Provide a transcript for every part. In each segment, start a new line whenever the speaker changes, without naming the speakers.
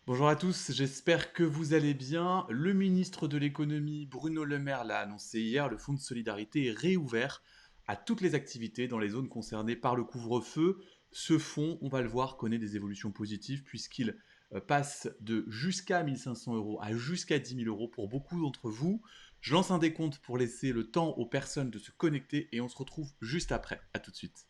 Bonjour à tous, j'espère que vous allez bien. Le ministre de l'économie Bruno Le Maire l'a annoncé hier, le fonds de solidarité est réouvert à toutes les activités dans les zones concernées par le couvre-feu. Ce fonds, on va le voir, connaît des évolutions positives puisqu'il passe de jusqu'à 1500 euros à jusqu'à 10 000 euros pour beaucoup d'entre vous. Je lance un décompte pour laisser le temps aux personnes de se connecter et on se retrouve juste après. À tout de suite.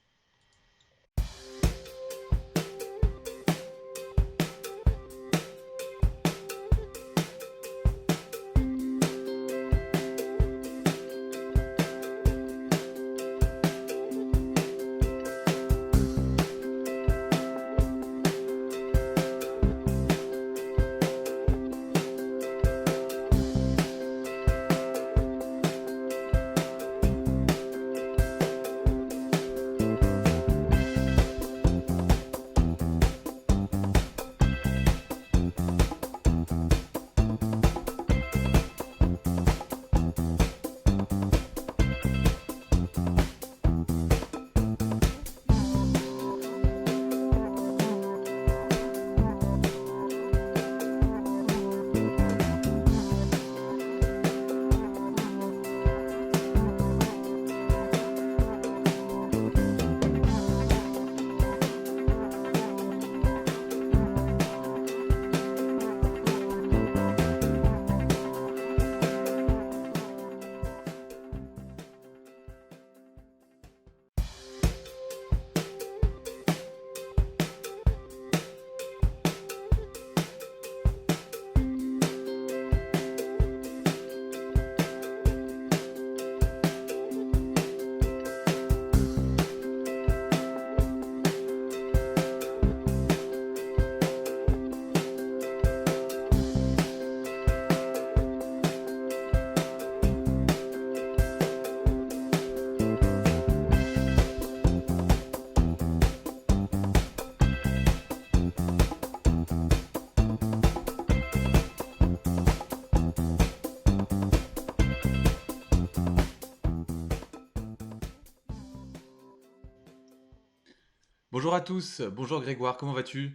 Bonjour à tous, bonjour Grégoire, comment vas-tu?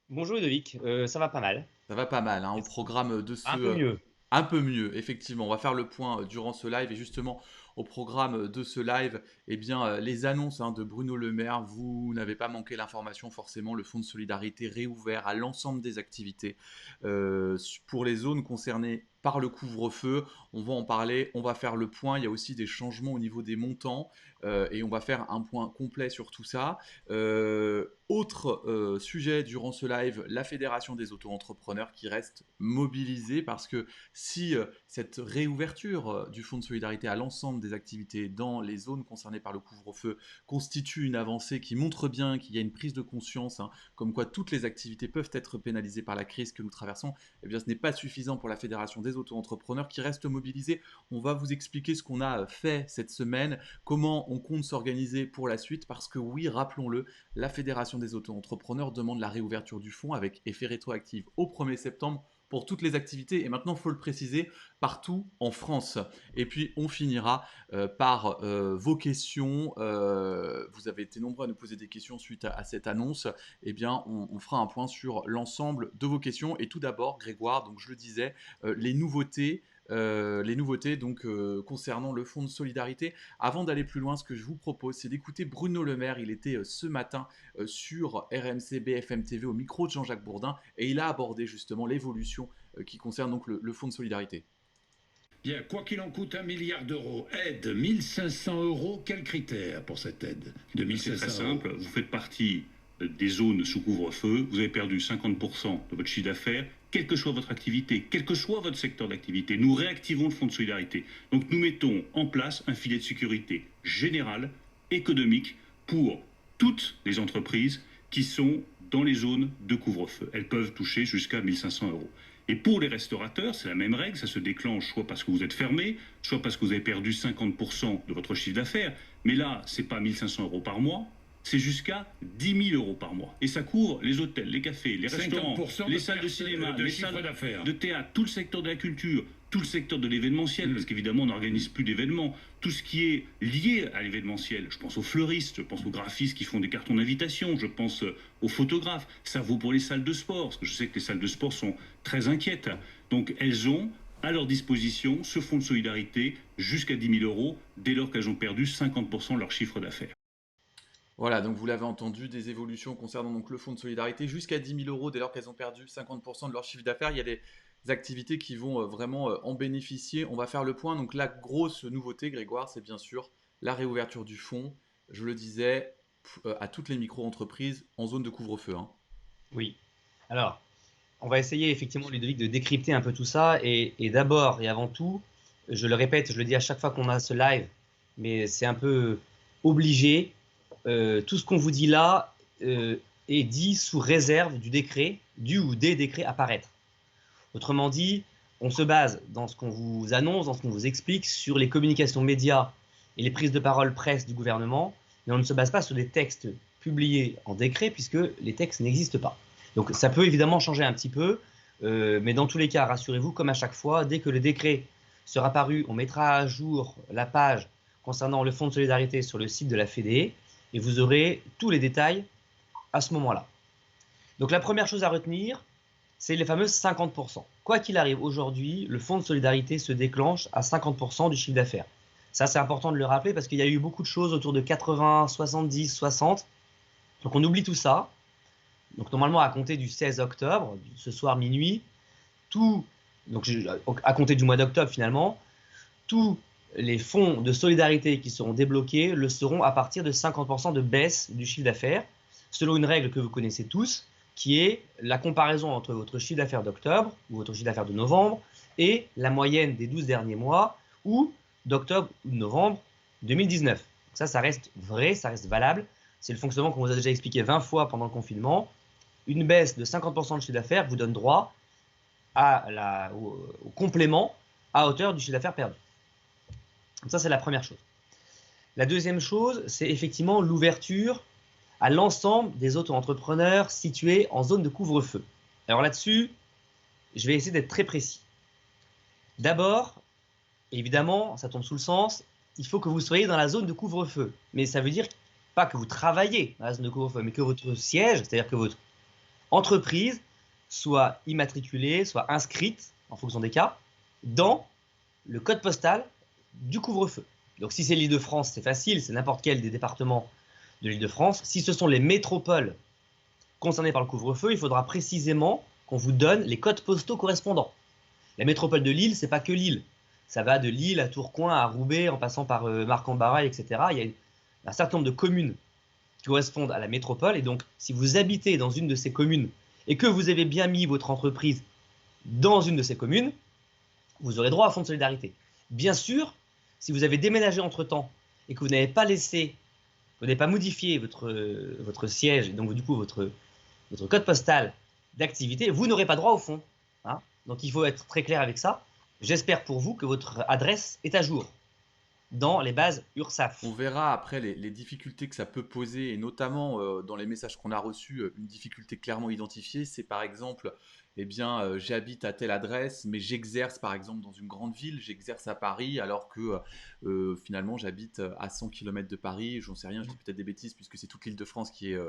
Bonjour Ludovic, ça va pas mal.
Ça va pas mal, hein, au
Merci.
programme de ce
Un peu mieux.
un peu mieux, effectivement. On va faire le point durant ce live et justement au programme de ce live, eh bien les annonces de Bruno Le Maire. Vous n'avez pas manqué l'information forcément. Le fonds de solidarité réouvert à l'ensemble des activités pour les zones concernées par le couvre-feu. On va en parler, on va faire le point. Il y a aussi des changements au niveau des montants et on va faire un point complet sur tout ça. Autre sujet durant ce live, la Fédération des auto-entrepreneurs qui reste mobilisée parce que si cette réouverture du fonds de solidarité à l'ensemble des activités dans les zones concernées par le couvre-feu constitue une avancée qui montre bien qu'il y a une prise de conscience, comme quoi toutes les activités peuvent être pénalisées par la crise que nous traversons, eh bien ce n'est pas suffisant pour la Fédération des auto-entrepreneurs qui reste mobilisée. On va vous expliquer ce qu'on a fait cette semaine, comment on compte s'organiser pour la suite, parce que oui, rappelons-le, la Fédération des auto-entrepreneurs demande la réouverture du fonds avec effet rétroactif au 1er septembre pour toutes les activités, et maintenant il faut le préciser, partout en France. Et puis on finira par vos questions. Vous avez été nombreux à nous poser des questions suite à cette annonce. Eh bien, on fera un point sur l'ensemble de vos questions. Et tout d'abord, Grégoire, donc je le disais, les nouveautés donc concernant le fonds de solidarité. Avant d'aller plus loin, ce que je vous propose, c'est d'écouter Bruno Le Maire. Il était ce matin sur RMC BFM TV au micro de Jean-Jacques Bourdin et il a abordé justement l'évolution qui concerne donc le fonds de solidarité.
Bien, quoi qu'il en coûte 1 milliard d'euros, aide 1 500 euros, quels critères pour cette aide de
C'est très
1 500 euros?
simple, vous faites partie des zones sous couvre-feu, vous avez perdu 50% de votre chiffre d'affaires, quelle que soit votre activité, quel que soit votre secteur d'activité, nous réactivons le fonds de solidarité. Donc nous mettons en place un filet de sécurité général, économique, pour toutes les entreprises qui sont dans les zones de couvre-feu. Elles peuvent toucher jusqu'à 1500 euros. Et pour les restaurateurs, c'est la même règle, ça se déclenche soit parce que vous êtes fermé, soit parce que vous avez perdu 50% de votre chiffre d'affaires. Mais là, c'est pas 1500 euros par mois, c'est jusqu'à 10 000 euros par mois. Et ça couvre les hôtels, les cafés, les restaurants,
50%
les salles de cinéma,
de
les
chiffre
salles
d'affaires.
de théâtre, tout le secteur de la culture, tout le secteur de l'événementiel, parce qu'évidemment on n'organise plus d'événements, tout ce qui est lié à l'événementiel. Je pense aux fleuristes, je pense aux graphistes qui font des cartons d'invitation, je pense aux photographes. Ça vaut pour les salles de sport, parce que je sais que les salles de sport sont très inquiètes. Donc elles ont à leur disposition ce fonds de solidarité jusqu'à 10 000 euros dès lors qu'elles ont perdu 50% de leur chiffre d'affaires.
Voilà, donc vous l'avez entendu, des évolutions concernant donc le fonds de solidarité jusqu'à 10 000 euros dès lors qu'elles ont perdu 50% de leur chiffre d'affaires. Il y a des activités qui vont vraiment en bénéficier. On va faire le point. Donc la grosse nouveauté, Grégoire, c'est bien sûr la réouverture du fonds. Je le disais, à toutes les micro-entreprises en zone de couvre-feu, hein.
Oui. Alors, on va essayer effectivement, Ludovic, de décrypter un peu tout ça. Et d'abord et avant tout, je le répète, je le dis à chaque fois qu'on a ce live, mais c'est un peu obligé. Tout ce qu'on vous dit là est dit sous réserve du décret, du ou des décrets à paraître. Autrement dit, on se base dans ce qu'on vous annonce, dans ce qu'on vous explique, sur les communications médias et les prises de parole presse du gouvernement, mais on ne se base pas sur des textes publiés en décret, puisque les textes n'existent pas. Donc ça peut évidemment changer un petit peu, mais dans tous les cas, rassurez-vous, comme à chaque fois, dès que le décret sera paru, on mettra à jour la page concernant le fonds de solidarité sur le site de la Fédé, et vous aurez tous les détails à ce moment-là. Donc la première chose à retenir, c'est les fameux 50%. Quoi qu'il arrive aujourd'hui, le fonds de solidarité se déclenche à 50% du chiffre d'affaires. Ça, c'est important de le rappeler parce qu'il y a eu beaucoup de choses autour de 80, 70, 60. Donc on oublie tout ça. Donc normalement, à compter du 16 octobre, ce soir minuit, donc à compter du mois d'octobre finalement, tous les fonds de solidarité qui seront débloqués le seront à partir de 50% de baisse du chiffre d'affaires, selon une règle que vous connaissez tous, qui est la comparaison entre votre chiffre d'affaires d'octobre ou votre chiffre d'affaires de novembre et la moyenne des 12 derniers mois ou d'octobre ou de novembre 2019. Donc ça reste vrai, ça reste valable. C'est le fonctionnement qu'on vous a déjà expliqué 20 fois pendant le confinement. Une baisse de 50% de chiffre d'affaires vous donne droit au complément à hauteur du chiffre d'affaires perdu. Donc ça, c'est la première chose. La deuxième chose, c'est effectivement l'ouverture à l'ensemble des auto-entrepreneurs situés en zone de couvre-feu. Alors là-dessus, je vais essayer d'être très précis. D'abord, évidemment, ça tombe sous le sens, il faut que vous soyez dans la zone de couvre-feu. Mais ça veut dire pas que vous travaillez dans la zone de couvre-feu, mais que votre siège, c'est-à-dire que votre entreprise soit immatriculée, soit inscrite, en fonction des cas, dans le code postal du couvre-feu. Donc si c'est l'Île-de-France, c'est facile, c'est n'importe quel des départements de l'Île-de-France. Si ce sont les métropoles concernées par le couvre-feu, il faudra précisément qu'on vous donne les codes postaux correspondants. La métropole de Lille, c'est pas que Lille. Ça va de Lille à Tourcoing, à Roubaix, en passant par Marc-en-Barœul, etc. Il y a un certain nombre de communes qui correspondent à la métropole. Et donc, si vous habitez dans une de ces communes et que vous avez bien mis votre entreprise dans une de ces communes, vous aurez droit à fonds de solidarité. Bien sûr, si vous avez déménagé entre-temps et que vous n'avez pas modifié votre siège, et donc du coup votre code postal d'activité, vous n'aurez pas droit au fonds. Hein. Donc il faut être très clair avec ça. J'espère pour vous que votre adresse est à jour dans les bases URSSAF.
On verra après les difficultés que ça peut poser, et notamment dans les messages qu'on a reçus, une difficulté clairement identifiée, c'est par exemple, eh bien, j'habite à telle adresse, mais j'exerce par exemple dans une grande ville, j'exerce à Paris, alors que finalement j'habite à 100 km de Paris, j'en sais rien, je dis peut-être des bêtises, puisque c'est toute l'Île-de-France qui est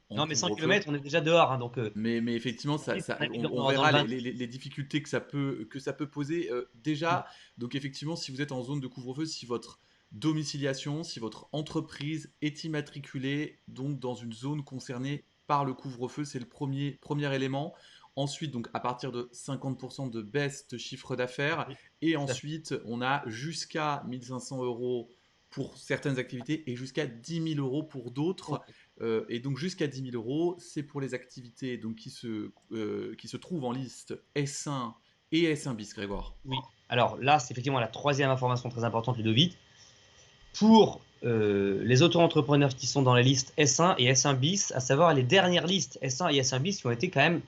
en
Non, mais 100
couvre-feu.
km, on est déjà dehors. Hein, donc,
Mais effectivement, on
dans
verra
le 20.
les difficultés que ça peut poser. Déjà, donc effectivement, si vous êtes en zone de couvre-feu, si votre domiciliation, si votre entreprise est immatriculée donc dans une zone concernée par le couvre-feu, c'est le premier élément. Ensuite, donc à partir de 50% de baisse de chiffre d'affaires.
Oui,
Et
tout à fait.
ensuite, on a jusqu'à 1 500 euros pour certaines activités et jusqu'à 10 000 euros pour d'autres. Et donc jusqu'à 10 000 euros, c'est pour les activités donc, qui se trouvent en liste S1 et S1 bis, Grégoire.
Oui. Alors là, c'est effectivement la troisième information très importante, Ludovic. Pour les auto-entrepreneurs qui sont dans les listes S1 et S1 bis, à savoir les dernières listes S1 et S1 bis qui ont été quand même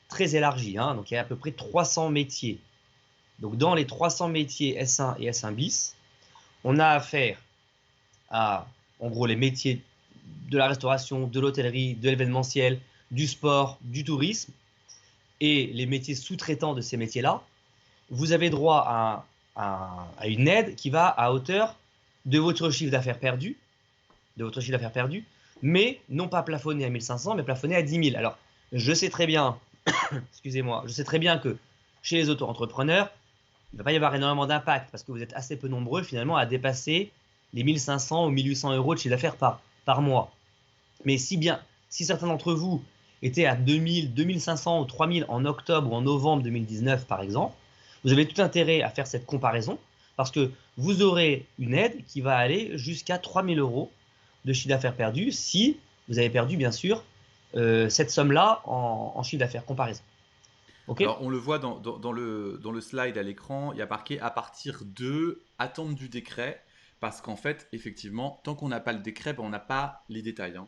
très élargies. Hein. Donc il y a à peu près 300 métiers. Donc dans les 300 métiers S1 et S1 bis, on a affaire à, en gros, les métiers de la restauration, de l'hôtellerie, de l'événementiel, du sport, du tourisme et les métiers sous-traitants de ces métiers-là, vous avez droit à une aide qui va à hauteur de votre chiffre d'affaires perdu, mais non pas plafonné à 1500, mais plafonné à 10 000. Alors, je sais très bien, excusez-moi, je sais très bien que chez les auto-entrepreneurs, il ne va pas y avoir énormément d'impact parce que vous êtes assez peu nombreux finalement à dépasser les 1500 ou 1800 euros de chiffre d'affaires par mois. Mais si certains d'entre vous étaient à 2000, 2500 ou 3000 en octobre ou en novembre 2019 par exemple, vous avez tout intérêt à faire cette comparaison parce que vous aurez une aide qui va aller jusqu'à 3000 euros de chiffre d'affaires perdu si vous avez perdu bien sûr cette somme-là en chiffre d'affaires comparaison. Okay.
Alors, on le voit dans le slide à l'écran, il y a marqué à partir de attente du décret, parce qu'en fait, effectivement, tant qu'on n'a pas le décret, on n'a pas les détails. Hein.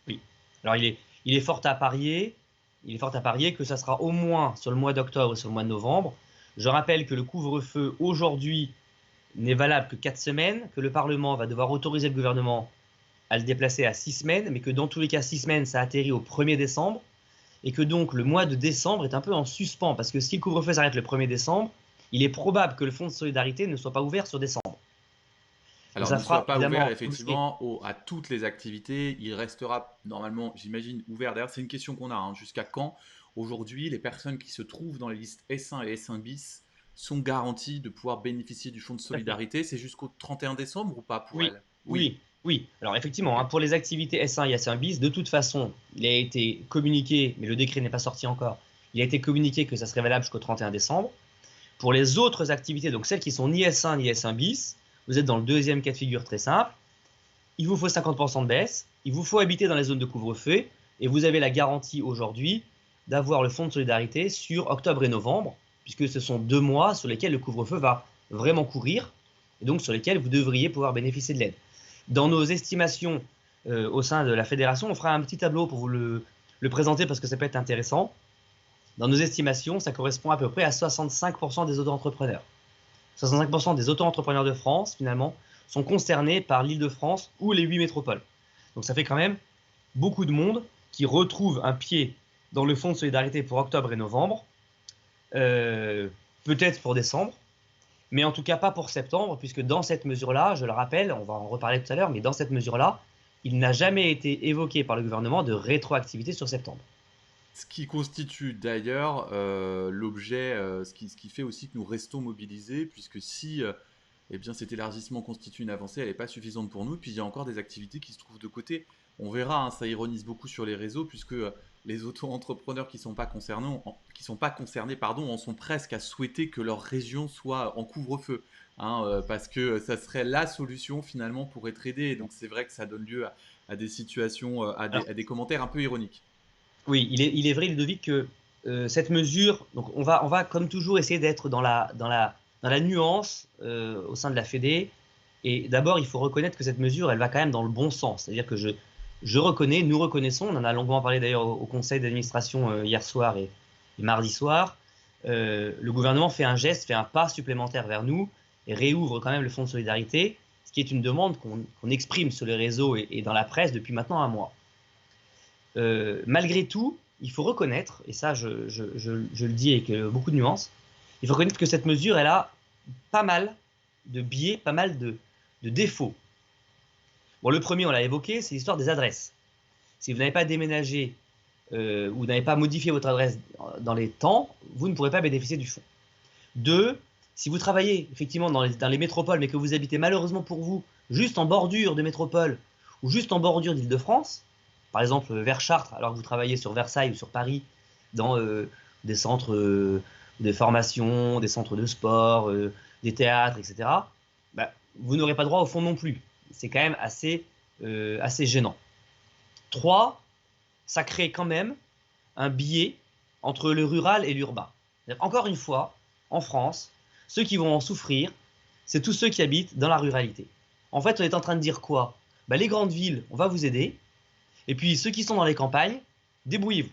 Oui. Alors, il est fort à parier que ça sera au moins sur le mois d'octobre et sur le mois de novembre. Je rappelle que le couvre-feu aujourd'hui n'est valable que 4 semaines, que le Parlement va devoir autoriser le gouvernement à le déplacer à 6 semaines, mais que dans tous les cas, 6 semaines, ça atterrit au 1er décembre. Et que donc le mois de décembre est un peu en suspens, parce que si le couvre-feu s'arrête le 1er décembre, il est probable que le fonds de solidarité ne soit pas ouvert sur décembre.
Alors, il ne soit pas ouvert effectivement à toutes les activités, il restera normalement, j'imagine, ouvert. D'ailleurs, c'est une question qu'on a, hein. Jusqu'à quand, aujourd'hui, les personnes qui se trouvent dans les listes S1 et S1 bis sont garanties de pouvoir bénéficier du fonds de solidarité? C'est jusqu'au 31 décembre ou pas pour elles?
Oui. Alors effectivement, hein, pour les activités S1 et S1 bis, de toute façon, il a été communiqué, mais le décret n'est pas sorti encore, il a été communiqué que ça serait valable jusqu'au 31 décembre. Pour les autres activités, donc celles qui sont ni S1 ni S1 bis, vous êtes dans le deuxième cas de figure très simple. Il vous faut 50% de baisse, il vous faut habiter dans les zones de couvre-feu, et vous avez la garantie aujourd'hui d'avoir le fonds de solidarité sur octobre et novembre, puisque ce sont 2 mois sur lesquels le couvre-feu va vraiment courir, et donc sur lesquels vous devriez pouvoir bénéficier de l'aide. Dans nos estimations au sein de la fédération, on fera un petit tableau pour vous le présenter parce que ça peut être intéressant. Dans nos estimations, ça correspond à peu près à 65% des auto-entrepreneurs. 65% des auto-entrepreneurs de France, finalement, sont concernés par l'Île-de-France ou les 8 métropoles. Donc ça fait quand même beaucoup de monde qui retrouve un pied dans le fonds de solidarité pour octobre et novembre, peut-être pour décembre, mais en tout cas pas pour septembre, puisque dans cette mesure-là, je le rappelle, on va en reparler tout à l'heure, mais dans cette mesure-là, il n'a jamais été évoqué par le gouvernement de rétroactivité sur septembre.
Ce qui constitue d'ailleurs l'objet, ce qui fait aussi que nous restons mobilisés, puisque si eh bien, cet élargissement constitue une avancée, elle n'est pas suffisante pour nous, puis il y a encore des activités qui se trouvent de côté. On verra, hein, ça ironise beaucoup sur les réseaux, puisque les auto-entrepreneurs qui ne sont pas concernés, en sont presque à souhaiter que leur région soit en couvre-feu, hein, parce que ça serait la solution finalement pour être aidé. Donc c'est vrai que ça donne lieu à des situations, à des commentaires un peu ironiques.
Oui, il est vrai, Ludovic, que cette mesure, donc on va comme toujours essayer d'être dans la nuance au sein de la Fédé. Et d'abord, il faut reconnaître que cette mesure, elle va quand même dans le bon sens. C'est-à-dire que nous reconnaissons, on en a longuement parlé d'ailleurs au conseil d'administration hier soir et mardi soir, le gouvernement fait un geste, fait un pas supplémentaire vers nous et réouvre quand même le fonds de solidarité, ce qui est une demande qu'on exprime sur les réseaux et dans la presse depuis maintenant 1 mois. Malgré tout, il faut reconnaître, et ça je le dis avec beaucoup de nuances, il faut reconnaître que cette mesure, elle a pas mal de biais, pas mal de défauts. Bon, le premier, on l'a évoqué, c'est l'histoire des adresses. Si vous n'avez pas déménagé ou n'avez pas modifié votre adresse dans les temps, vous ne pourrez pas bénéficier du fonds. 2, si vous travaillez effectivement dans les métropoles, mais que vous habitez malheureusement pour vous juste en bordure de métropole ou juste en bordure d'Île-de-France, par exemple vers Chartres, alors que vous travaillez sur Versailles ou sur Paris, dans des centres de formation, des centres de sport, des théâtres, etc., vous n'aurez pas droit au fonds non plus. C'est quand même assez gênant. 3, ça crée quand même un biais entre le rural et l'urbain. Encore une fois, en France, ceux qui vont en souffrir, c'est tous ceux qui habitent dans la ruralité. En fait, on est en train de dire quoi? Les grandes villes, on va vous aider. Et puis ceux qui sont dans les campagnes, débrouillez-vous.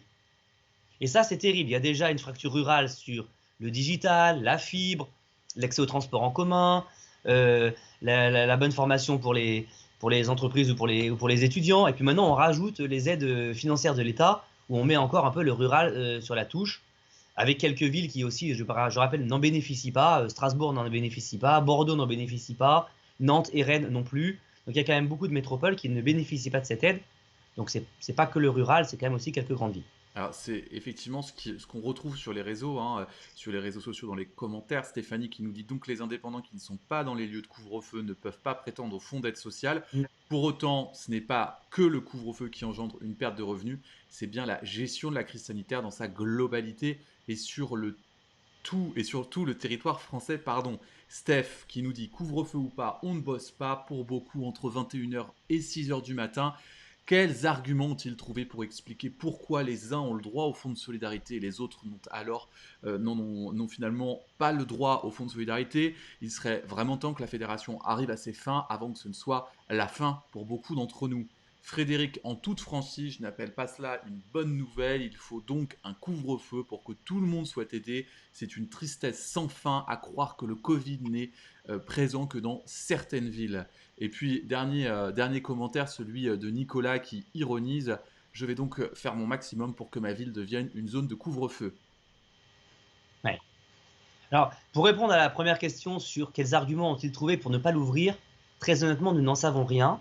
Et ça, c'est terrible. Il y a déjà une fracture rurale sur le digital, la fibre, l'accès au transport en commun, la bonne formation pour les pour les entreprises ou pour les étudiants. Et puis maintenant, on rajoute les aides financières de l'État, où on met encore un peu le rural sur la touche, avec quelques villes qui aussi, je rappelle, n'en bénéficient pas. Strasbourg n'en bénéficie pas, Bordeaux n'en bénéficie pas, Nantes et Rennes non plus. Donc il y a quand même beaucoup de métropoles qui ne bénéficient pas de cette aide. Donc c'est pas que le rural, c'est quand même aussi quelques grandes villes.
Alors, c'est effectivement ce qu'on retrouve sur les réseaux, hein, sur les réseaux sociaux, dans les commentaires. Stéphanie qui nous dit donc les indépendants qui ne sont pas dans les lieux de couvre-feu ne peuvent pas prétendre au fonds d'aide sociale. Pour autant, ce n'est pas que le couvre-feu qui engendre une perte de revenus, c'est bien la gestion de la crise sanitaire dans sa globalité et sur le tout et surtout le territoire français, pardon. Steph qui nous dit couvre-feu ou pas, on ne bosse pas pour beaucoup entre 21h et 6h du matin. Quels arguments ont-ils trouvé pour expliquer pourquoi les uns ont le droit au fonds de solidarité et les autres n'ont finalement pas le droit au fonds de solidarité? Il serait vraiment temps que la fédération arrive à ses fins avant que ce ne soit la fin pour beaucoup d'entre nous. Frédéric, en toute franchise, je n'appelle pas cela une bonne nouvelle. Il faut donc un couvre-feu pour que tout le monde soit aidé. C'est une tristesse sans fin à croire que le Covid n'est présent que dans certaines villes. Et puis, dernier commentaire, celui de Nicolas qui ironise. Je vais donc faire mon maximum pour que ma ville devienne une zone de couvre-feu.
Ouais. Alors, pour répondre à la première question sur quels arguments ont-ils trouvé pour ne pas l'ouvrir, très honnêtement, nous n'en savons rien.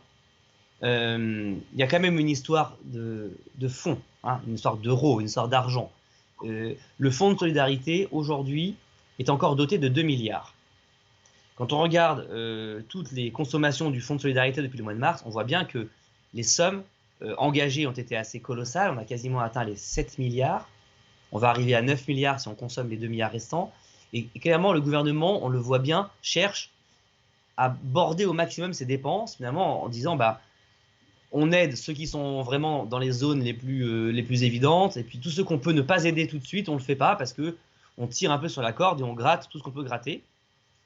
Il y a quand même une histoire de fonds, hein, une histoire d'euros, une histoire d'argent. Le fonds de solidarité, aujourd'hui, est encore doté de 2 milliards. Quand on regarde toutes les consommations du fonds de solidarité depuis le mois de mars, on voit bien que les sommes engagées ont été assez colossales. On a quasiment atteint les 7 milliards. On va arriver à 9 milliards si on consomme les 2 milliards restants. Et clairement, le gouvernement, on le voit bien, cherche à border au maximum ses dépenses, finalement, en disant on aide ceux qui sont vraiment dans les zones les plus évidentes, et puis tous ceux qu'on peut ne pas aider tout de suite, on ne le fait pas parce qu'on tire un peu sur la corde et on gratte tout ce qu'on peut gratter.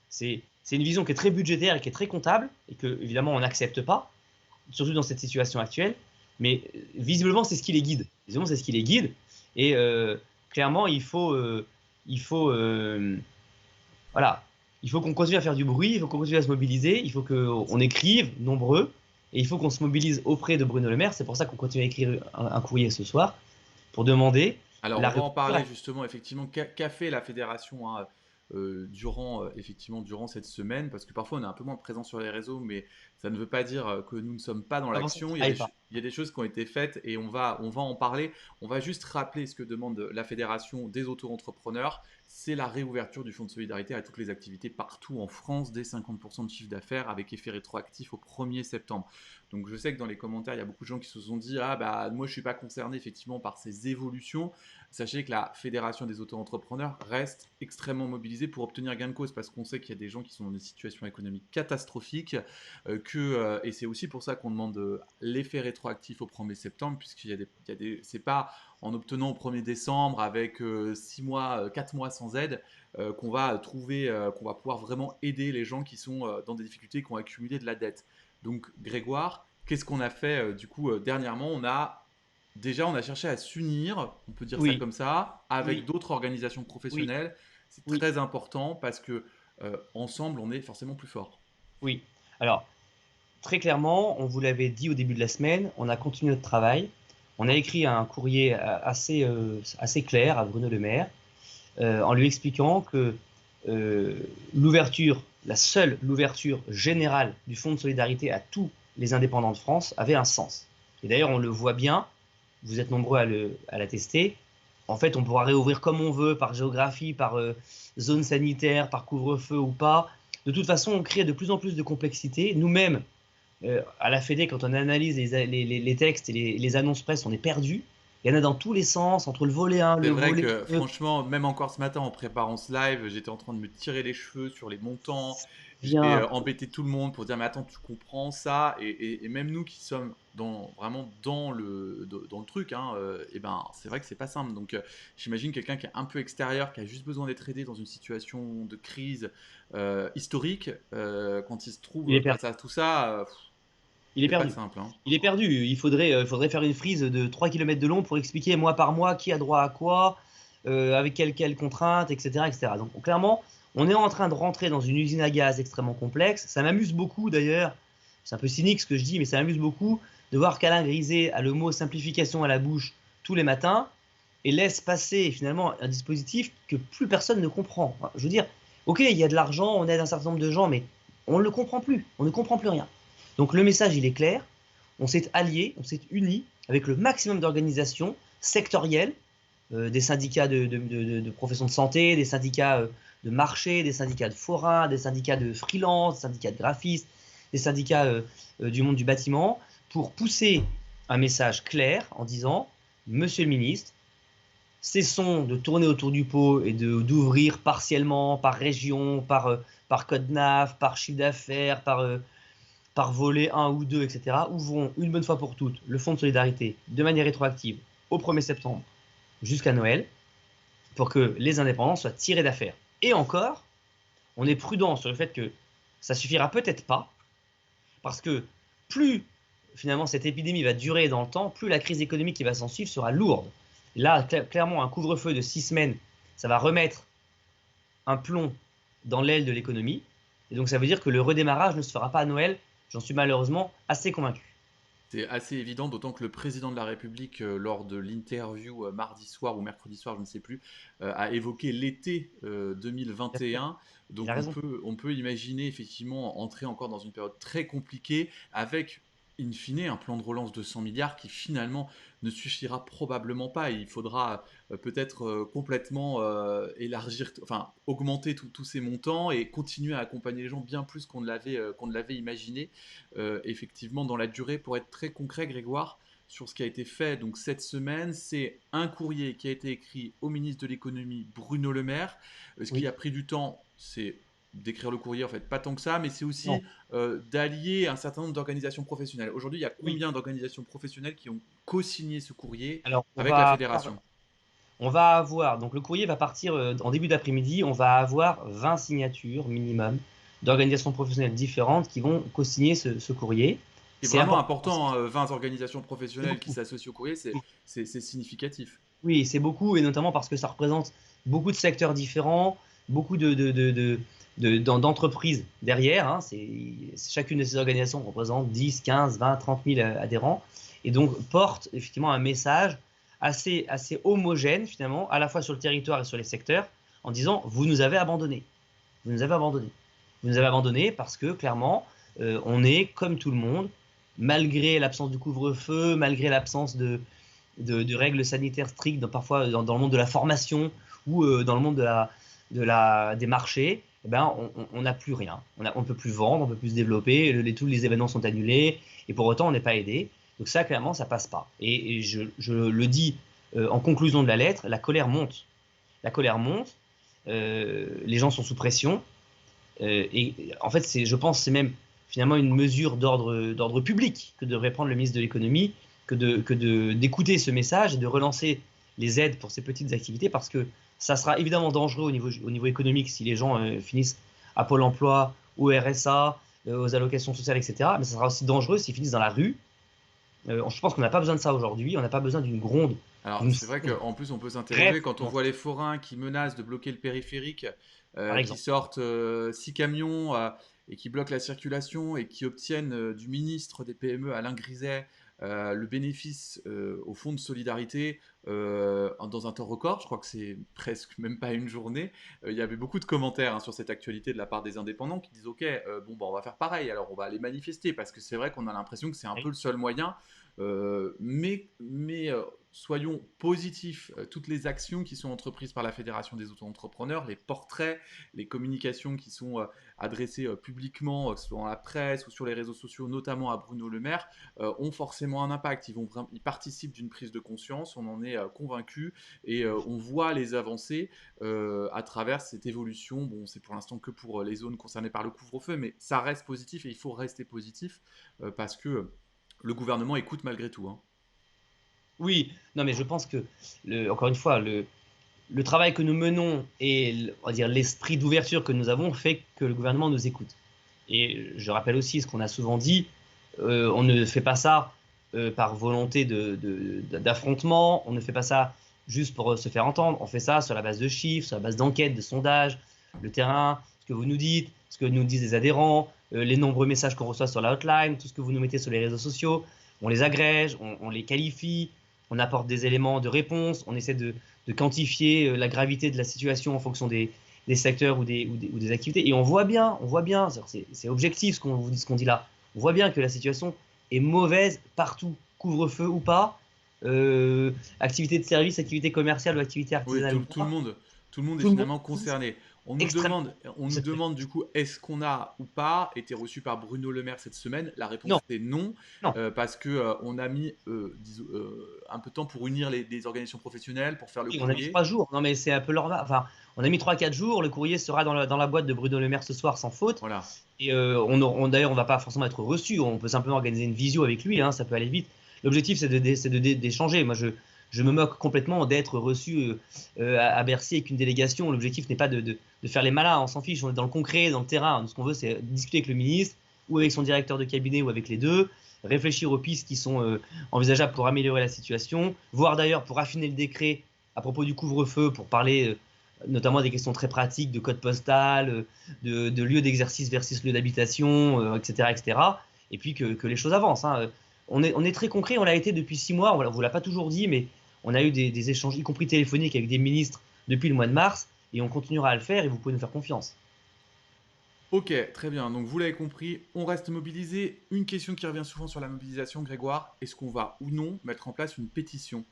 C'est une vision qui est très budgétaire et qui est très comptable, et que évidemment on n'accepte pas, surtout dans cette situation actuelle, mais visiblement c'est ce qui les guide. Visiblement c'est ce qui les guide, et clairement il faut qu'on continue à faire du bruit, il faut qu'on continue à se mobiliser, il faut qu'on écrive nombreux, et il faut qu'on se mobilise auprès de Bruno Le Maire. C'est pour ça qu'on continue à écrire un courrier ce soir pour demander.
Alors, on va en parler justement, effectivement, qu'a fait la fédération durant cette semaine, parce que parfois on est un peu moins présent sur les réseaux, mais ça ne veut pas dire que nous ne sommes pas dans l'action. Il y a des choses qui ont été faites et on va en parler. On va juste rappeler ce que demande la fédération des auto-entrepreneurs. C'est la réouverture du fonds de solidarité à toutes les activités partout en France, dès 50% de chiffre d'affaires, avec effet rétroactif au 1er septembre. Donc je sais que dans les commentaires, il y a beaucoup de gens qui se sont dit « Ah bah moi je ne suis pas concerné effectivement par ces évolutions ». Sachez que la fédération des auto-entrepreneurs reste extrêmement mobilisée pour obtenir gain de cause, parce qu'on sait qu'il y a des gens qui sont dans des situations économiques catastrophiques, et c'est aussi pour ça qu'on demande l'effet rétroactif au 1er septembre, puisqu'il y a des c'est pas en obtenant au 1er décembre avec 4 mois sans aide qu'on va pouvoir vraiment aider les gens qui sont dans des difficultés, qui ont accumulé de la dette. Donc Grégoire, qu'est-ce qu'on a fait dernièrement? On a cherché à s'unir, on peut dire ça comme ça, avec d'autres organisations professionnelles. C'est très important parce que ensemble, on est forcément plus fort.
Oui. Alors, très clairement, on vous l'avait dit au début de la semaine, on a continué notre travail. On a écrit un courrier assez clair à Bruno Le Maire en lui expliquant que l'ouverture générale du fonds de solidarité à tous les indépendants de France avait un sens. Et d'ailleurs, on le voit bien, vous êtes nombreux à l'attester. En fait, on pourra réouvrir comme on veut, par géographie, par zone sanitaire, par couvre-feu ou pas. De toute façon, on crée de plus en plus de complexité. Nous-mêmes, à la Fédé, quand on analyse les textes et les annonces presse, on est perdu. Il y en a dans tous les sens, entre le volet 1, le volet 2.
C'est vrai que franchement, même encore ce matin en préparant ce live, j'étais en train de me tirer les cheveux sur les montants. J'ai embêté tout le monde pour dire mais attends, tu comprends ça, et même nous qui sommes vraiment dans le truc, et ben c'est vrai que c'est pas simple. Donc j'imagine quelqu'un qui est un peu extérieur, qui a juste besoin d'être aidé dans une situation de crise historique, quand il se trouve face à tout ça.
Il est perdu.
Pas simple, hein.
Il est perdu. Il faudrait faire une frise de 3 km de long pour expliquer mois par mois qui a droit à quoi, avec quelles contraintes, etc., etc. Donc clairement, on est en train de rentrer dans une usine à gaz extrêmement complexe. Ça m'amuse beaucoup d'ailleurs, c'est un peu cynique ce que je dis, mais ça m'amuse beaucoup de voir qu'Alain Griset a le mot simplification à la bouche tous les matins et laisse passer finalement un dispositif que plus personne ne comprend. Je veux dire, ok, il y a de l'argent, on aide un certain nombre de gens, mais on ne le comprend plus, on ne comprend plus rien. Donc le message, il est clair, on s'est alliés, on s'est unis avec le maximum d'organisations sectorielles, des syndicats de professions de santé, des syndicats de marché, des syndicats de forains, des syndicats de freelance, des syndicats de graphistes, des syndicats du monde du bâtiment, pour pousser un message clair en disant « Monsieur le ministre, cessons de tourner autour du pot et d'ouvrir partiellement, par région, par code NAF, par chiffre d'affaires, par volet 1 ou 2, etc. Ouvrons une bonne fois pour toutes le fonds de solidarité de manière rétroactive au 1er septembre jusqu'à Noël pour que les indépendants soient tirés d'affaire. Et encore, on est prudent sur le fait que ça suffira peut-être pas, parce que plus finalement cette épidémie va durer dans le temps, plus la crise économique qui va s'en suivre sera lourde. Là, clairement, un couvre-feu de 6 semaines, ça va remettre un plomb dans l'aile de l'économie. Et donc, ça veut dire que le redémarrage ne se fera pas à Noël. J'en suis malheureusement assez convaincu.
C'est assez évident, d'autant que le président de la République, lors de l'interview mardi soir ou mercredi soir, je ne sais plus, a évoqué l'été 2021. Donc on peut imaginer effectivement entrer encore dans une période très compliquée avec, in fine, un plan de relance de 100 milliards qui finalement ne suffira probablement pas. Il faudra peut-être complètement élargir, enfin augmenter tous ces montants et continuer à accompagner les gens bien plus qu'on ne l'avait imaginé. Effectivement, dans la durée, pour être très concret, Grégoire, sur ce qui a été fait donc cette semaine, c'est un courrier qui a été écrit au ministre de l'économie Bruno Le Maire. Ce qui a pris du temps, c'est d'écrire le courrier, en fait, pas tant que ça, mais c'est aussi d'allier un certain nombre d'organisations professionnelles. Aujourd'hui, il y a combien d'organisations professionnelles qui ont co-signé ce courrier avec la fédération?
On va avoir, donc le courrier va partir en début d'après-midi, on va avoir 20 signatures minimum d'organisations professionnelles différentes qui vont co-signer ce courrier.
C'est vraiment important, 20 organisations professionnelles qui s'associent au courrier, c'est significatif.
Oui, c'est beaucoup, et notamment parce que ça représente beaucoup de secteurs différents, beaucoup d'entreprises derrière. Hein. Chacune de ces organisations représente 10, 15, 20, 30 000 adhérents, et donc porte effectivement un message assez homogène finalement, à la fois sur le territoire et sur les secteurs, en disant « vous nous avez abandonnés, vous nous avez abandonnés, vous nous avez abandonnés parce que clairement on est comme tout le monde, malgré l'absence du couvre-feu, malgré l'absence de règles sanitaires strictes, parfois dans le monde de la formation ou dans le monde des marchés, eh ben, on n'a plus rien. On ne peut plus vendre, on ne peut plus se développer, tous les événements sont annulés, et pour autant, on n'est pas aidé. Donc ça, clairement, ça ne passe pas. Et je le dis en conclusion de la lettre, la colère monte. La colère monte, les gens sont sous pression, et en fait, je pense que c'est même finalement une mesure d'ordre public que devrait prendre le ministre de l'économie, d'écouter ce message et de relancer les aides pour ces petites activités, parce que ça sera évidemment dangereux au niveau économique si les gens finissent à Pôle emploi, au RSA, aux allocations sociales, etc. Mais ça sera aussi dangereux s'ils finissent dans la rue. Je pense qu'on n'a pas besoin de ça aujourd'hui, on n'a pas besoin d'une gronde.
Alors c'est vrai qu'en plus on peut s'interroger quand on voit les forains qui menacent de bloquer le périphérique, qui sortent 6 camions et qui bloquent la circulation et qui obtiennent du ministre des PME Alain Griset le bénéfice au fonds de solidarité dans un temps record. Je crois que c'est presque même pas une journée. Il y avait beaucoup de commentaires sur cette actualité de la part des indépendants qui disent ok, on va faire pareil, alors on va aller manifester, parce que c'est vrai qu'on a l'impression que c'est un peu le seul moyen, mais soyons positifs. Toutes les actions qui sont entreprises par la Fédération des auto-entrepreneurs, les portraits, les communications qui sont adressées publiquement, que ce soit dans la presse ou sur les réseaux sociaux, notamment à Bruno Le Maire, ont forcément un impact. Ils participent d'une prise de conscience, on en est convaincu, et on voit les avancées à travers cette évolution. Bon, c'est pour l'instant que pour les zones concernées par le couvre-feu, mais ça reste positif et il faut rester positif parce que le gouvernement écoute malgré tout.
Oui, non, mais je pense que, encore une fois, le travail que nous menons et on va dire l'esprit d'ouverture que nous avons fait que le gouvernement nous écoute. Et je rappelle aussi ce qu'on a souvent dit, on ne fait pas ça par volonté d'affrontement, on ne fait pas ça juste pour se faire entendre, on fait ça sur la base de chiffres, sur la base d'enquêtes, de sondages, le terrain, ce que vous nous dites, ce que nous disent les adhérents, les nombreux messages qu'on reçoit sur la hotline, tout ce que vous nous mettez sur les réseaux sociaux. On les agrège, on les qualifie, on apporte des éléments de réponse, on essaie de quantifier la gravité de la situation en fonction des secteurs ou des activités. Et on voit bien, c'est objectif ce qu'on dit là, on voit bien que la situation est mauvaise partout, couvre-feu ou pas, activité de service, activité commerciale ou activité
Oui,
artisanale ou
tout le
pas.
monde, tout le monde est
Tout le monde
finalement concerné.
extrêmement
On nous
satisfait.
demande du coup, est-ce qu'on a ou pas été reçu par Bruno Le Maire cette semaine? La réponse
Non,
est non,
non.
parce que on a mis un peu de temps pour unir les organisations professionnelles, pour faire le
Oui, on a mis
courrier.
3 jours. Non, mais c'est un peu leur. Enfin, on a mis 3-4 jours. Le courrier sera dans la boîte de Bruno Le Maire ce soir sans faute.
Voilà.
Et d'ailleurs, on va pas forcément être reçu. On peut simplement organiser une visio avec lui. Hein, ça peut aller vite. L'objectif, c'est d'échanger. Moi, je me moque complètement d'être reçu à Bercy avec une délégation. L'objectif n'est pas de faire les malins. On s'en fiche. On est dans le concret, dans le terrain. Ce qu'on veut, c'est discuter avec le ministre ou avec son directeur de cabinet ou avec les deux, réfléchir aux pistes qui sont envisageables pour améliorer la situation, voire d'ailleurs pour affiner le décret à propos du couvre-feu, pour parler notamment des questions très pratiques de code postal, de lieu d'exercice versus lieu d'habitation, etc., etc. Et puis que les choses avancent. Hein. On est très concret, on l'a été depuis 6 mois, on ne vous l'a pas toujours dit, mais on a eu des échanges, y compris téléphoniques, avec des ministres depuis le mois de mars, et on continuera à le faire, et vous pouvez nous faire confiance.
Ok, très bien. Donc vous l'avez compris, on reste mobilisé. Une question qui revient souvent sur la mobilisation, Grégoire, est-ce qu'on va ou non mettre en place une pétition?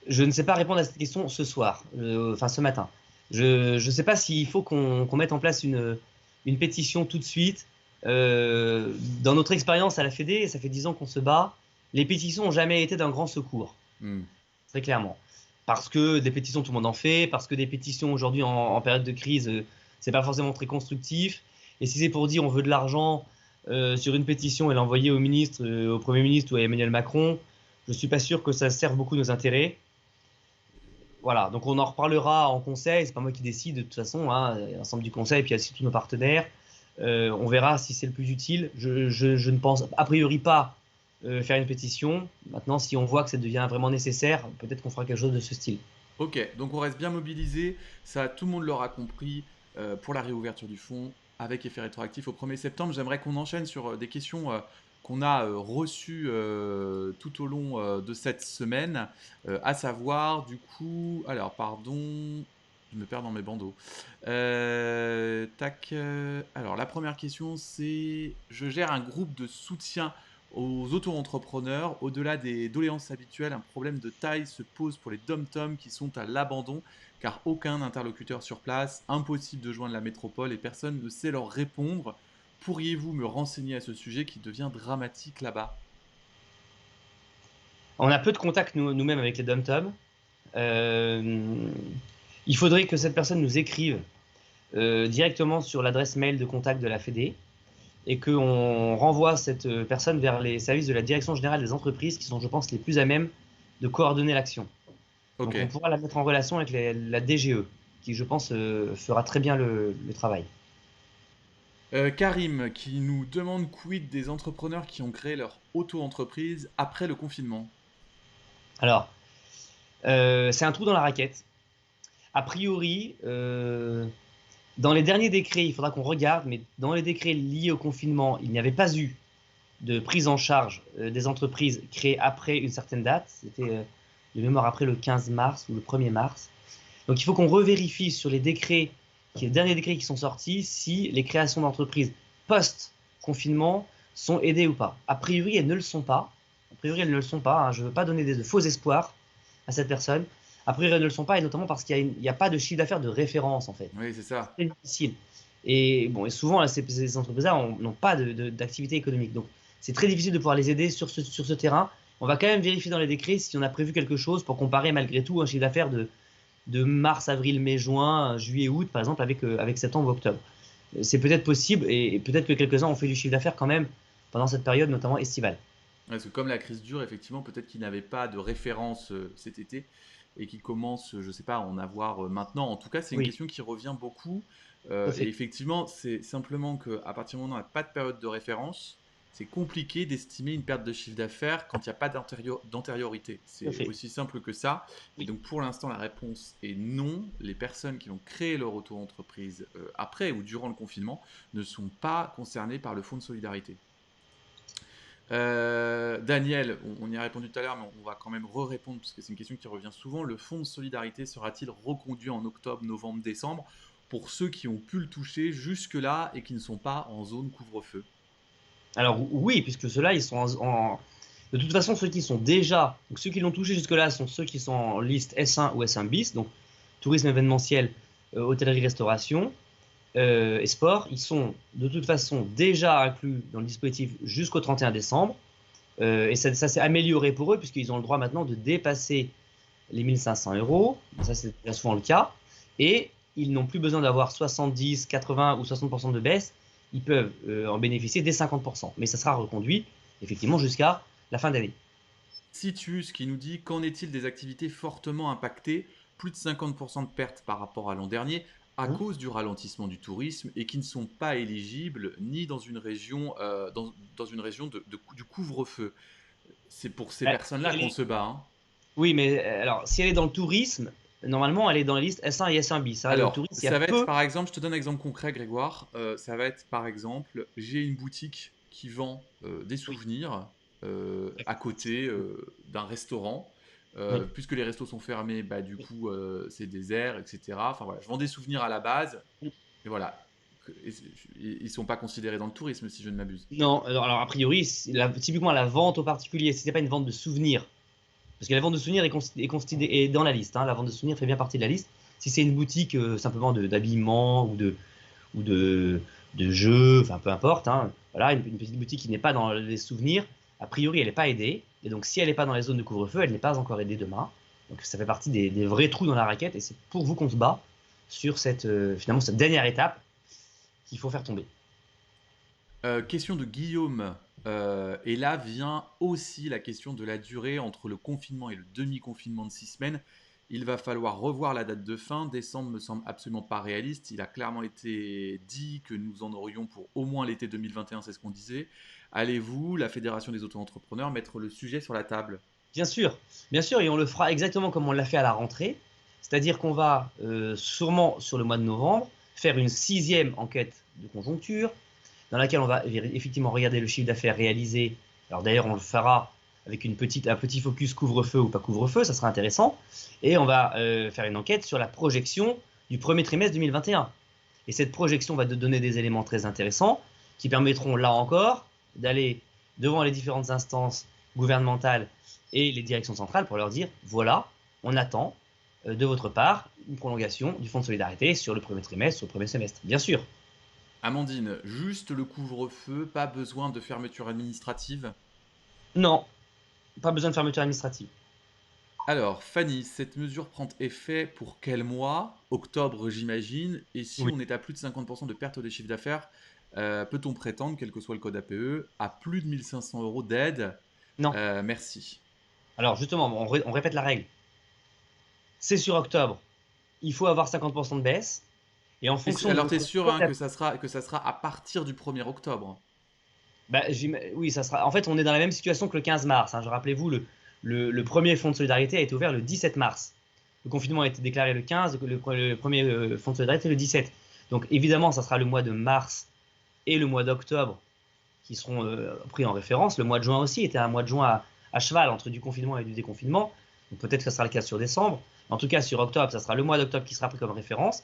Je ne sais pas répondre à cette question ce soir, enfin ce matin. Je ne sais pas s'il faut qu'on mette en place une pétition tout de suite. Dans notre expérience à la Fédé, ça fait 10 ans qu'on se bat, les pétitions n'ont jamais été d'un grand secours,
Hmm.
très clairement. Parce que des pétitions, tout le monde en fait, parce que des pétitions aujourd'hui en période de crise, c'est pas forcément très constructif. Et si c'est pour dire on veut de l'argent sur une pétition et l'envoyer au ministre, au Premier ministre ou à Emmanuel Macron, je suis pas sûr que ça serve beaucoup nos intérêts. Voilà, donc on en reparlera en conseil, c'est pas moi qui décide de toute façon, hein, l'ensemble du conseil, et puis il y a aussi tous nos partenaires. On verra si c'est le plus utile. Je ne pense a priori pas faire une pétition. Maintenant, si on voit que ça devient vraiment nécessaire, peut-être qu'on fera quelque chose de ce style.
Ok, donc on reste bien mobilisé. Ça, tout le monde l'aura compris pour la réouverture du fonds avec effet rétroactif au 1er septembre. J'aimerais qu'on enchaîne sur des questions qu'on a reçues tout au long de cette semaine, à savoir du coup, alors pardon, je me perds dans mes bandeaux. Alors la première question c'est, je gère un groupe de soutien aux auto-entrepreneurs. Au-delà des doléances habituelles, un problème de taille se pose pour les dom-toms qui sont à l'abandon, car aucun interlocuteur sur place, impossible de joindre la métropole et personne ne sait leur répondre. Pourriez-vous me renseigner à ce sujet qui devient dramatique là-bas?
On a peu de contacts nous-mêmes avec les dom-toms. Il faudrait que cette personne nous écrive directement sur l'adresse mail de contact de la Fédé et qu'on renvoie cette personne vers les services de la Direction générale des entreprises qui sont, je pense, les plus à même de coordonner l'action.
Ok.
Donc on pourra la mettre en relation avec la DGE, qui, je pense, fera très bien le travail.
Karim qui nous demande quid des entrepreneurs qui ont créé leur auto-entreprise après le confinement.
Alors, c'est un trou dans la raquette. A priori, dans les derniers décrets, il faudra qu'on regarde, mais dans les décrets liés au confinement, il n'y avait pas eu de prise en charge des entreprises créées après une certaine date. C'était de mémoire après le 15 mars ou le 1er mars. Donc il faut qu'on revérifie sur les derniers décrets qui sont sortis, si les créations d'entreprises post-confinement sont aidées ou pas. A priori, elles ne le sont pas. Hein. Je ne veux pas donner de faux espoirs à cette personne. A priori, elles ne le sont pas, et notamment parce qu'il n'y a pas de chiffre d'affaires de référence, en fait.
Oui, c'est ça.
C'est difficile. Et souvent, là, ces entreprises-là n'ont pas d'activité économique. Donc, c'est très difficile de pouvoir les aider sur ce terrain. On va quand même vérifier dans les décrets si on a prévu quelque chose pour comparer malgré tout un chiffre d'affaires de mars, avril, mai, juin, juillet, août, par exemple, avec septembre, octobre. C'est peut-être possible, et peut-être que quelques-uns ont fait du chiffre d'affaires quand même pendant cette période, notamment estivale.
Parce que comme la crise dure, effectivement, peut-être qu'ils n'avaient pas de référence cet été et qu'ils commencent, je ne sais pas, à en avoir maintenant. En tout cas, c'est une
Oui,
question qui revient beaucoup.
tout à
Et
fait.
effectivement, c'est simplement qu'à partir du moment où on n'a pas de période de référence, c'est compliqué d'estimer une perte de chiffre d'affaires quand il n'y a pas d'antériorité.
Tout à
C'est
fait.
aussi simple que ça. Et
Oui.
donc pour l'instant, la réponse est non. Les personnes qui ont créé leur auto-entreprise après ou durant le confinement ne sont pas concernées par le fonds de solidarité. Daniel, on y a répondu tout à l'heure, mais on va quand même re-répondre parce que c'est une question qui revient souvent. Le fonds de solidarité sera-t-il reconduit en octobre, novembre, décembre pour ceux qui ont pu le toucher jusque-là et qui ne sont pas en zone couvre-feu?
Alors oui, puisque ceux-là, ils sont de toute façon, ceux qui sont déjà, donc ceux qui l'ont touché jusque-là sont ceux qui sont en liste S1 ou S1 bis, donc tourisme événementiel, hôtellerie, restauration et sport. Ils sont de toute façon déjà inclus dans le dispositif jusqu'au 31 décembre. Et ça s'est amélioré pour eux puisqu'ils ont le droit maintenant de dépasser les 1500 euros. Ça, c'est bien souvent le cas. Et ils n'ont plus besoin d'avoir 70, 80 ou 60% de baisse. Ils peuvent en bénéficier dès 50%. Mais ça sera reconduit effectivement jusqu'à la fin d'année.
Citius qui nous dit qu'en est-il des activités fortement impactées, plus de 50% de pertes par rapport à l'an dernier, à
Hein.
cause du ralentissement du tourisme et qui ne sont pas éligibles ni dans une région, dans une région du couvre-feu. C'est pour ces
Si
personnes-là
elle
qu'on
est-
se bat, hein.
Oui, mais alors si elle est dans le tourisme, normalement elle est dans la liste S1 et S1 bis. Hein. Le
Alors,
tourisme, il y a
ça va être
peu.
par exemple, je te donne un exemple concret, Grégoire. Ça va être par exemple, j'ai une boutique qui vend des
Oui,
souvenirs à côté d'un restaurant.
oui.
Puisque les restos sont fermés, bah, du coup, c'est désert, etc. Enfin voilà, je vends des souvenirs à la base, et voilà. Ils ne sont pas considérés dans le tourisme, si je ne m'abuse.
Non, alors, a priori, typiquement la vente au particulier, si c'est pas une vente de souvenirs, parce que la vente de souvenirs est dans la liste. Hein, la vente de souvenirs fait bien partie de la liste. Si c'est une boutique simplement d'habillement ou de jeux, enfin peu importe, hein, voilà, une petite boutique qui n'est pas dans les souvenirs, a priori elle n'est pas aidée. Et donc si elle n'est pas dans les zones de couvre-feu, elle n'est pas encore aidée demain. Donc ça fait partie des vrais trous dans la raquette et c'est pour vous qu'on se bat sur finalement cette dernière étape qu'il faut faire tomber.
Question de Guillaume. Et là vient aussi la question de la durée entre le confinement et le demi-confinement de 6 semaines. Il va falloir revoir la date de fin. Décembre me semble absolument pas réaliste. Il a clairement été dit que nous en aurions pour au moins l'été 2021, c'est ce qu'on disait. Allez-vous, la Fédération des auto-entrepreneurs, mettre le sujet sur la table?
Bien sûr, et on le fera exactement comme on l'a fait à la rentrée, c'est-à-dire qu'on va sûrement sur le mois de novembre faire une 6e enquête de conjoncture dans laquelle on va effectivement regarder le chiffre d'affaires réalisé. Alors d'ailleurs, on le fera avec un petit focus couvre-feu ou pas couvre-feu, ça sera intéressant. Et on va faire une enquête sur la projection du premier trimestre 2021. Et cette projection va te donner des éléments très intéressants qui permettront là encore d'aller devant les différentes instances gouvernementales et les directions centrales pour leur dire voilà, on attend de votre part une prolongation du fonds de solidarité sur le premier trimestre, sur le premier semestre. Bien sûr.
Amandine, juste le couvre-feu, pas besoin de fermeture administrative?
Non, pas besoin de fermeture administrative.
Alors, Fanny, cette mesure prend effet pour quel mois? Octobre, j'imagine. Et si
Oui.
on est à plus de 50% de perte de chiffre d'affaires, peut-on prétendre, quel que soit le code APE, à plus de 1500 euros d'aide?
Non.
Merci.
Alors justement, on répète la règle. C'est sur octobre. Il faut avoir 50% de baisse. Et en fonction de
Alors, tu es
votre
sûr hein,
code
que ça sera à partir du 1er octobre?
bah, oui, ça sera. En fait, on est dans la même situation que le 15 mars. Hein. Rappelez-vous, le premier fonds de solidarité a été ouvert le 17 mars. Le confinement a été déclaré le 15, le premier fonds de solidarité le 17. Donc évidemment, ça sera le mois de mars et le mois d'octobre qui seront pris en référence. Le mois de juin aussi était un mois de juin à cheval entre du confinement et du déconfinement. Donc peut-être que ça sera le cas sur décembre. En tout cas, sur octobre, ça sera le mois d'octobre qui sera pris comme référence.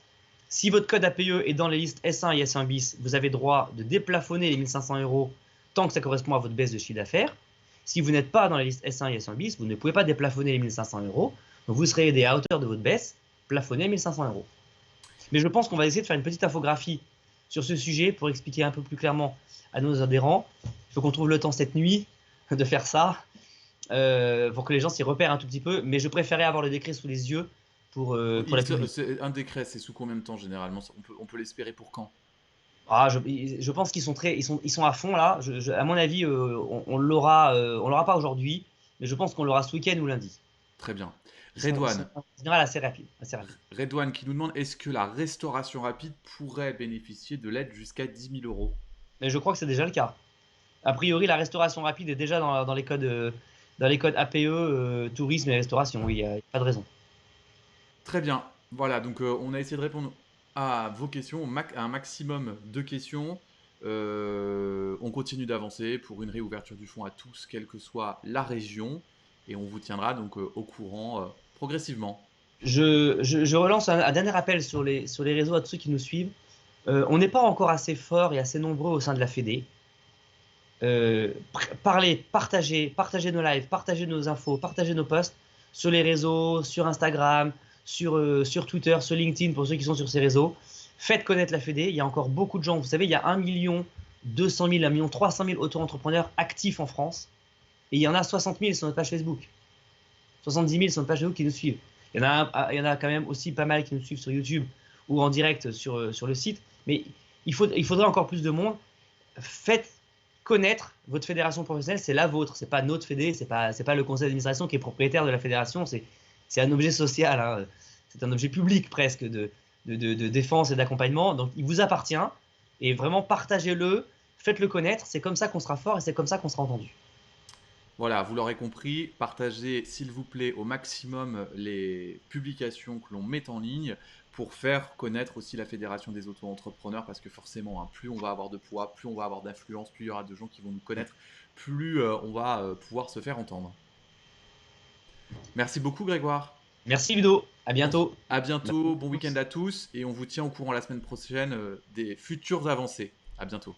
Si votre code APE est dans les listes S1 et S1 bis, vous avez droit de déplafonner les 1500 euros tant que ça correspond à votre baisse de chiffre d'affaires. Si vous n'êtes pas dans les listes S1 et S1 bis, vous ne pouvez pas déplafonner les 1500 euros. Donc vous serez aidé à hauteur de votre baisse, plafonné à 1500 euros. Mais je pense qu'on va essayer de faire une petite infographie sur ce sujet pour expliquer un peu plus clairement à nos adhérents. Il faut qu'on trouve le temps cette nuit de faire ça pour que les gens s'y repèrent un tout petit peu. Mais je préférais avoir le décret sous les yeux pour la publier.
Un décret, c'est sous combien de temps généralement? On peut l'espérer pour quand?
Ah, je pense qu'ils sont ils sont à fond là. À mon avis, on l'aura pas aujourd'hui, mais je pense qu'on l'aura ce week-end ou lundi.
Très bien.
Ils sont
Redouane.
en général assez rapides. Assez rapides.
Redouane qui nous demande est-ce que la restauration rapide pourrait bénéficier de l'aide jusqu'à 10 000 euros?
Mais je crois que c'est déjà le cas. A priori, la restauration rapide est déjà dans les codes, APE, tourisme et restauration. Oui, il n'y a pas de raison.
Très bien. Voilà, donc on a essayé de répondre à vos questions, à un maximum de questions. On continue d'avancer pour une réouverture du fonds à tous, quelle que soit la région. Et on vous tiendra donc au courant progressivement.
Je relance un dernier appel sur les réseaux à tous ceux qui nous suivent. On n'est pas encore assez fort et assez nombreux au sein de la Fédé. Parlez, partagez nos lives, partagez nos infos, partagez nos posts sur les réseaux, sur Instagram, sur Twitter, sur LinkedIn pour ceux qui sont sur ces réseaux. Faites connaître la Fédé. Il y a encore beaucoup de gens. Vous savez, il y a 1 200 000, 1 300 000 auto-entrepreneurs actifs en France. Et il y en a 60 000 sur notre page Facebook. 70 000 sur notre page Facebook qui nous suivent. Il y en a quand même aussi pas mal qui nous suivent sur YouTube ou en direct sur le site. Mais il faudrait encore plus de monde. Faites connaître votre fédération professionnelle, c'est la vôtre, c'est pas notre fédé, c'est pas le conseil d'administration qui est propriétaire de la fédération, c'est un objet social, hein. C'est un objet public presque de défense et d'accompagnement, donc il vous appartient et vraiment partagez-le, faites-le connaître, c'est comme ça qu'on sera fort et c'est comme ça qu'on sera entendu.
Voilà, vous l'aurez compris, partagez s'il vous plaît au maximum les publications que l'on met en ligne pour faire connaître aussi la Fédération des auto-entrepreneurs parce que forcément, hein, plus on va avoir de poids, plus on va avoir d'influence, plus il y aura de gens qui vont nous connaître, plus on va pouvoir se faire entendre. Merci beaucoup Grégoire.
Merci Ludo, à bientôt.
À bientôt, bon week-end à tous et on vous tient au courant la semaine prochaine des futures avancées. À bientôt.